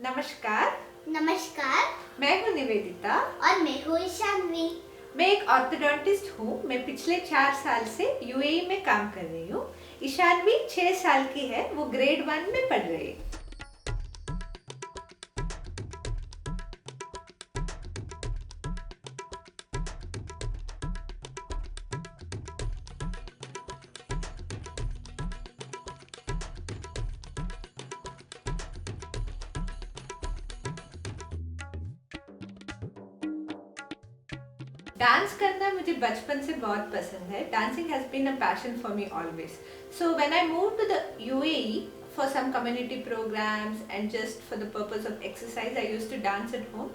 नमस्कार। नमस्कार। मैं हूँ निवेदिता और मैं हूँ ईशानवी। मैं एक ऑर्थोडोंटिस्ट हूँ। मैं पिछले 4 साल से यूएई में काम कर रही हूँ। ईशानवी 6 साल की है, वो ग्रेड 1 में पढ़ रही है। डांस करना मुझे बचपन से बहुत पसंद है। Dancing has been a passion for me always. So when I move to the UAE for some community programs and just for the purpose of exercise I used to dance at home.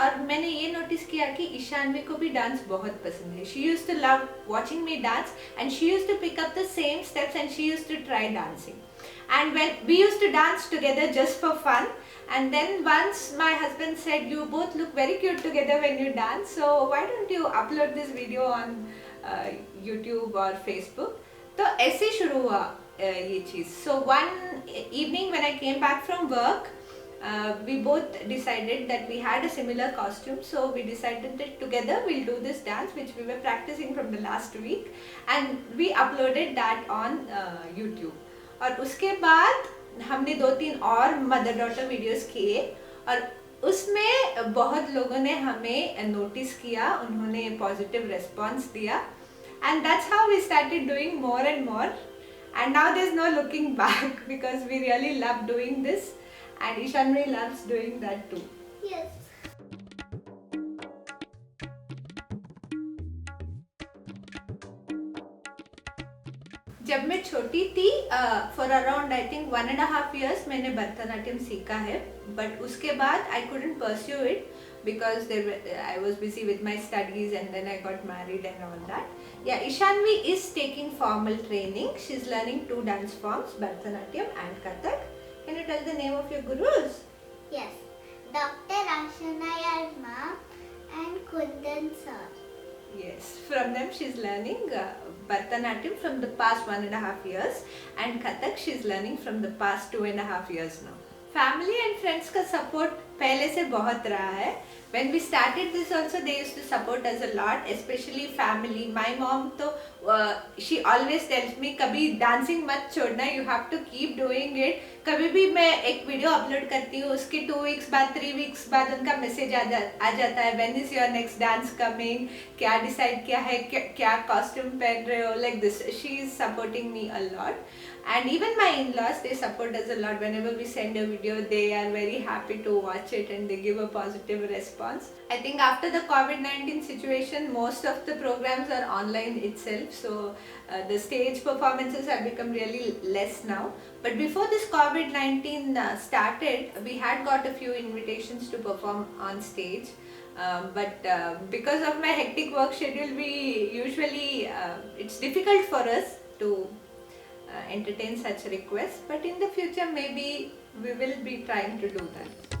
और मैंने ये notice किया कि ईशानवी को भी dance बहुत पसंद है। She used to love watching me dance and she used to pick up the same steps and she used to try dancing. And when we used to dance together just for fun, and then once my husband said, you both look very cute together when you dance, so why don't you upload this video on YouTube or Facebook. तो ऐसे शुरू हुआ ये चीज़. So one evening when I came back from work, we both decided that we had a similar costume, so we decided that together we'll do this dance which we were practicing from the last week, and we uploaded that on YouTube. और उसके बाद हमने 2-3 और mother daughter videos किए और उसमें बहुत लोगों ने हमें नोटिस किया, उन्होंने पॉजिटिव रिस्पॉन्स दिया, and that's how we started doing more and more, and now there is no looking back because we really love doing this and Ishanvi loves doing that too. Yes. जब मैं छोटी थी for around I think 1.5 years मैंने भरतनाट्यम सीखा है, but उसके बाद I couldn't pursue it because I was busy with my studies and then I got married and all that. Yeah, Ishanvi is taking formal training. She's learning 2 dance forms, Bharatanatyam and Kathak. Can you tell the name of your gurus? Yes. Dr. Ashana Yarma and Kundan sir. Yes, from them she's learning Bharatanatyam from the past 1.5 years and Kathak she's learning from the past 2.5 years now. Family and friends का support पहले से बहुत रहा है. When we started this also they used to support us a lot, especially family. My mom तो she always tells me कभी dancing मत छोड़ना, you have to keep doing it. कभी भी मैं एक वीडियो अपलोड करती हूँ उसके 2 weeks बाद 3 weeks बाद उनका मैसेज आ जाता है, when is your next dance coming, क्या डिसाइड किया है, क्या कॉस्ट्यूम पहन रहे हो, like this. She is supporting me a lot. And even my in-laws, they support us a lot. Whenever we send a video, they are very happy to watch it and they give a positive response. I think after the COVID-19 situation, most of the programs are online itself. So the stage performances have become really less now. But before this COVID-19 started, we had got a few invitations to perform on stage. But because of my hectic work schedule, we usually, it's difficult for us to entertain such requests, but in the future maybe we will be trying to do that.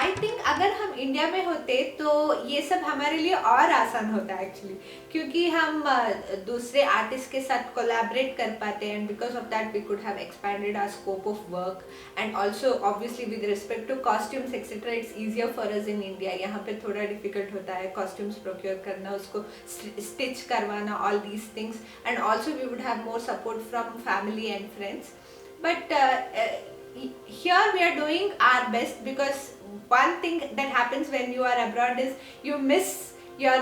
I think अगर हम India में होते तो ये सब हमारे लिए और आसान होता है एक्चुअली, क्योंकि हम दूसरे आर्टिस्ट के साथ कोलैबोरेट कर पाते हैं, and because of that we could have expanded our scope of work, and also obviously with respect to costumes etcetera it's easier for us in India. यहाँ पे थोड़ा डिफिकल्ट होता है कॉस्ट्यूम्स प्रोक्योर करना, उसको स्टिच करवाना, all these things, and also we would have more support from family and friends. But here we are doing our best, because one thing that happens when you are abroad is you miss your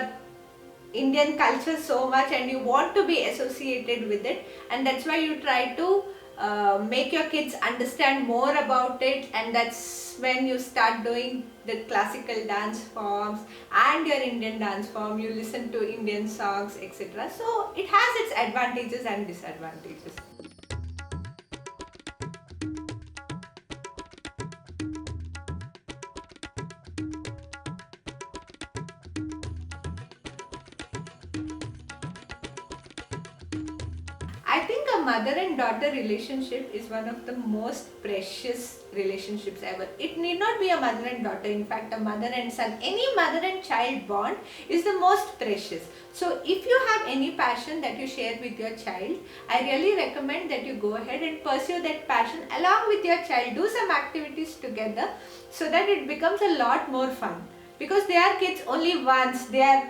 Indian culture so much and you want to be associated with it, and that's why you try to make your kids understand more about it, and that's when you start doing the classical dance forms and your Indian dance form. You listen to Indian songs, etc. So it has its advantages and disadvantages. I think mother and daughter relationship is one of the most precious relationships ever. It need not be a mother and daughter. In fact, a mother and son, any mother and child bond is the most precious. So if you have any passion that you share with your child, I really recommend that you go ahead and pursue that passion along with your child. Do some activities together so that it becomes a lot more fun. Because they are kids only once, they are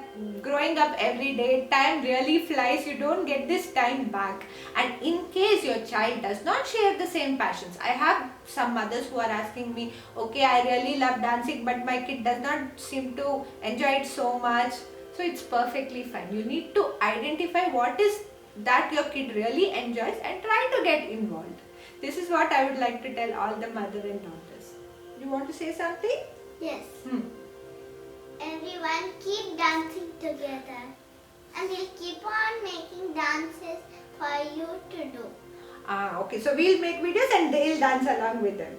growing up every day, time really flies, you don't get this time back. And in case your child does not share the same passions, I have some mothers who are asking me, okay, I really love dancing but my kid does not seem to enjoy it so much. So it's perfectly fine. You need to identify what is that your kid really enjoys and try to get involved. This is what I would like to tell all the mother and daughters. You want to say something? Yes. Everyone keep dancing together, and we'll keep on making dances for you to do. Okay, so we'll make videos and they'll dance along with them.